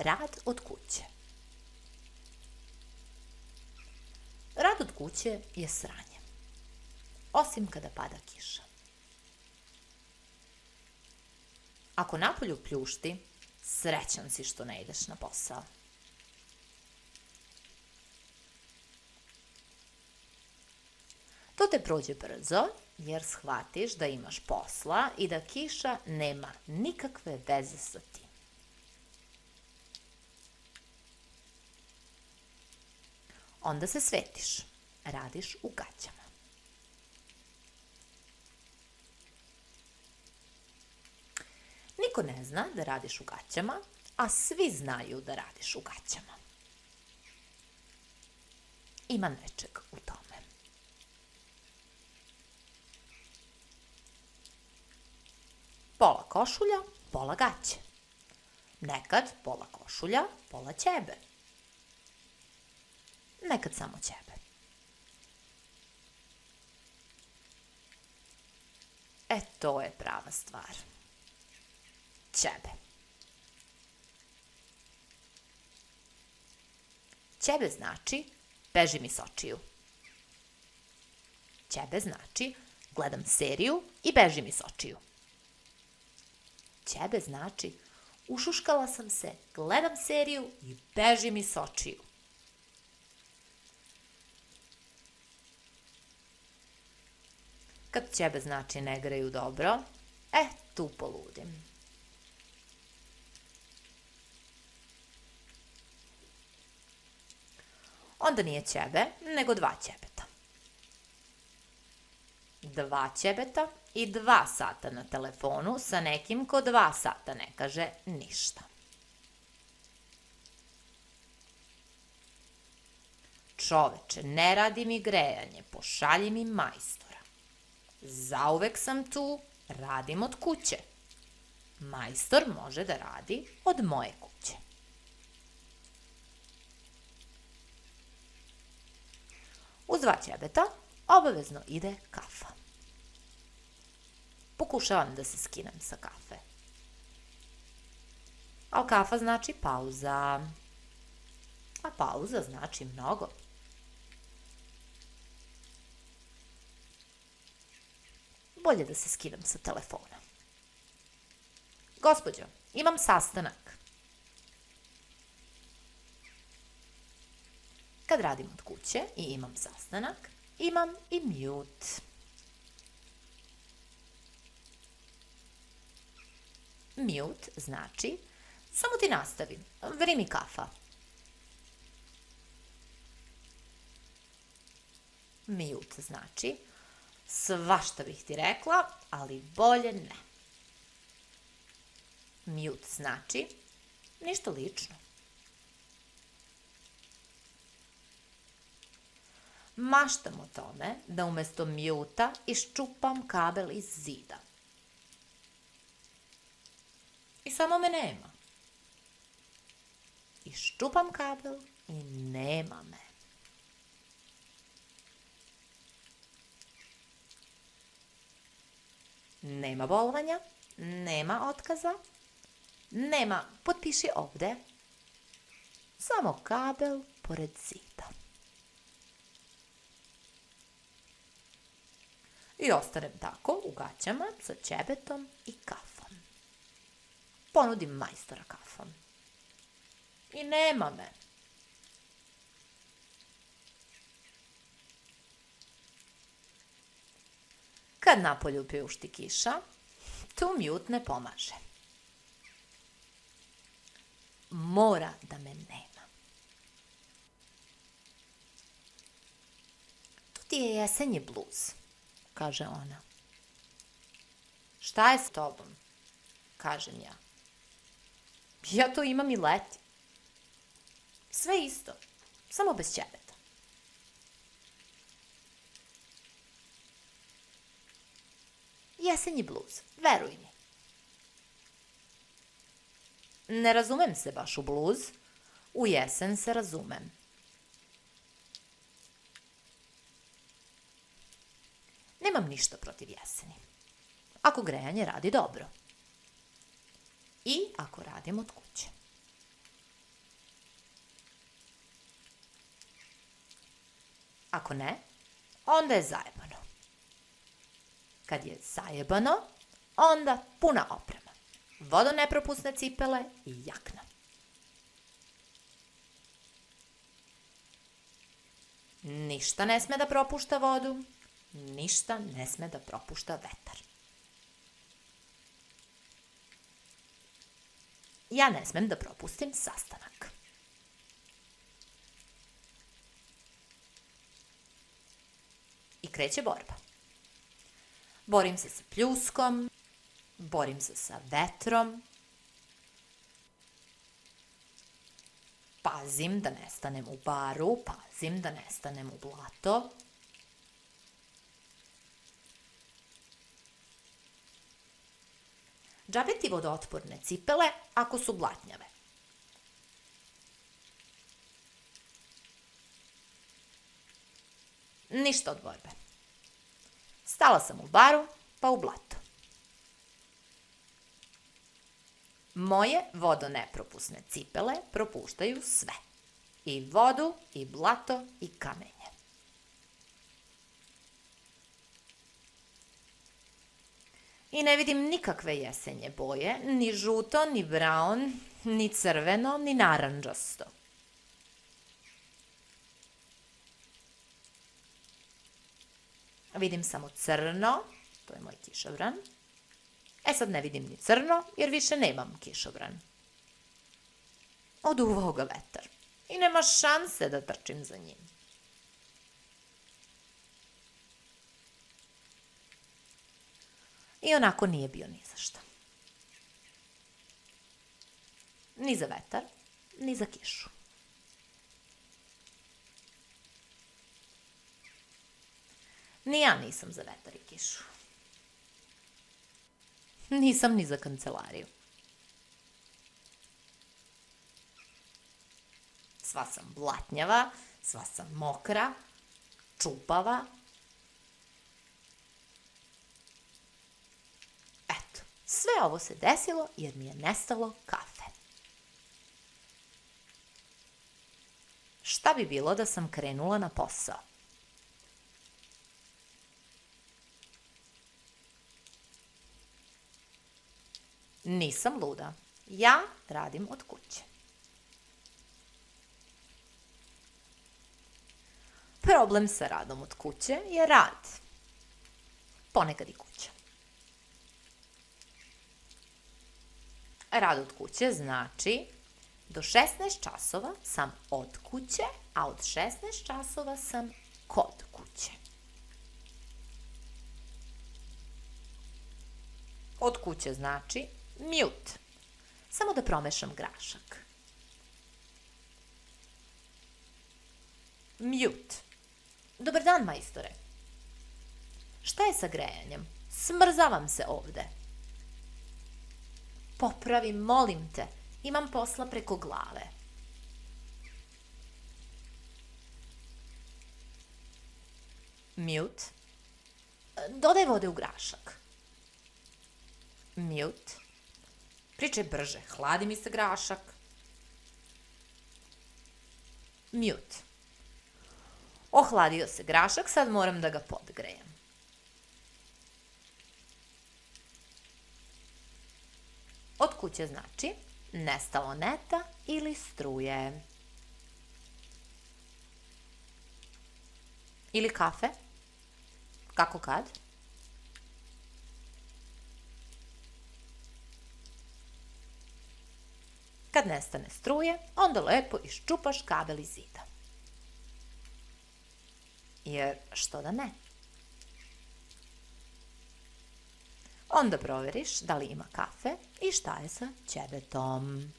Rad od kuće. Rad od kuće je sranje. Osim kada pada kiša. Ako napolju pljušti, srećan si što ne ideš na posao. To te prođe brzo jer shvatiš da imaš posla i da kiša nema nikakve veze sa tim. Onda se svetiš, radiš u gaćama. Niko ne zna da radiš u gaćama, a svi znaju da radiš u gaćama. Ima nečeg u tome. Pola košulja, pola gaće. Nekad pola košulja, pola ćebe. Nekad samo ćebe. To je prava stvar. Ćebe. Ćebe znači beži mi s očiju. Ćebe znači gledam seriju i beži mi s očiju. Ćebe znači ušuškala sam se, gledam seriju i beži mi s očiju. Kad ćebe znači ne greju dobro, tu poludim. Onda nije ćebe, nego dva ćebeta. 2 ćebeta i 2 sata na telefonu sa nekim ko 2 sata ne kaže ništa. Čoveče, ne radi mi grejanje, pošalji mi majstora. Zauvek sam tu, radim od kuće. Majstor može da radi od moje kuće. Uz 2 ćebeta obavezno ide kafa. Pokušavam da se skinem sa kafe. Ali kafa znači pauza. A pauza znači mnogo. Bolje da se skinem sa telefona. Gospođo, imam sastanak. Kad radim od kuće i imam sastanak, imam i mute. Mute znači samo ti nastavim, vri mi kafa. Mute znači svašta bih ti rekla, ali bolje ne. Mute znači ništa lično. Maštam o tome da umjesto mjuta iščupam kabel iz zida. I samo me nema. Iščupam kabel i nema me. Nema bolovanja, nema otkaza, nema potpiši ovde, samo kabel pored zida. I ostanem tako u gaćama sa ćebetom i kafom. Ponudim majstora kafom. I nema me. Kad napolju pljušti kiša, tu mute ne pomaže. Mora da me nema. Tu ti je jesenji bluz, kaže ona. Šta je s tobom? Kažem ja. Ja to imam i leti. Sve isto, samo bez ćebeta. Jesenji bluz, veruj mi. Ne razumem se baš u bluz, u jesen se razumem. Nemam ništa protiv jeseni. Ako grejanje radi dobro. I ako radim od kuće. Ako ne, onda je zajebano. Kad je zajebano, onda puna oprema. Vodonepropusne cipele i jakna. Ništa ne sme da propušta vodu, ništa ne sme da propušta vetar. Ja ne smem da propustim sastanak. I kreće borba. Borim se sa pljuskom, borim se sa vetrom, pazim da ne stanem u baru, pazim da ne stanem u blato. Džabe ti vodootporne cipele ako su blatnjave. Ništa od borbe. Stala sam u baru, pa u blato. Moje vodonepropusne cipele propuštaju sve. I vodu, i blato, i kamenje. I ne vidim nikakve jesenje boje, ni žuto, ni braun, ni crveno, ni narandžasto. Vidim samo crno, to je moj kišobran. Sad ne vidim ni crno, jer više nemam kišobran. Oduvao ga vetar i nema šanse da trčim za njim. I onako nije bio ni za šta. Ni za vetar, ni za kišu. Ni ja nisam za vetar i kišu. Nisam ni za kancelariju. Sva sam blatnjava, sva sam mokra, čupava. Eto, sve ovo se desilo jer mi je nestalo kafe. Šta bi bilo da sam krenula na posao? Nisam luda. Ja radim od kuće. Problem sa radom od kuće je rad. Ponekad i kuća. Rad od kuće znači do 16 časova sam od kuće, a od 16 časova sam kod kuće. Od kuće znači mute. Samo da promešam grašak. Mute. Dobar dan, majstore. Šta je sa grejanjem? Smrzavam se ovde. Popravi, molim te. Imam posla preko glave. Mute. Dodaj vode u grašak. Mute. Pričaj brže, hladi mi se grašak. Mute. Ohladio se grašak, sad moram da ga podgrejem. Od kuće znači nestalo neta ili struje. Ili kafe. Kako kad? Kad nestane struje, onda lepo iščupaš kabel iz zida. Jer što da ne? Onda proveriš da li ima kafe i šta je sa ćebetom.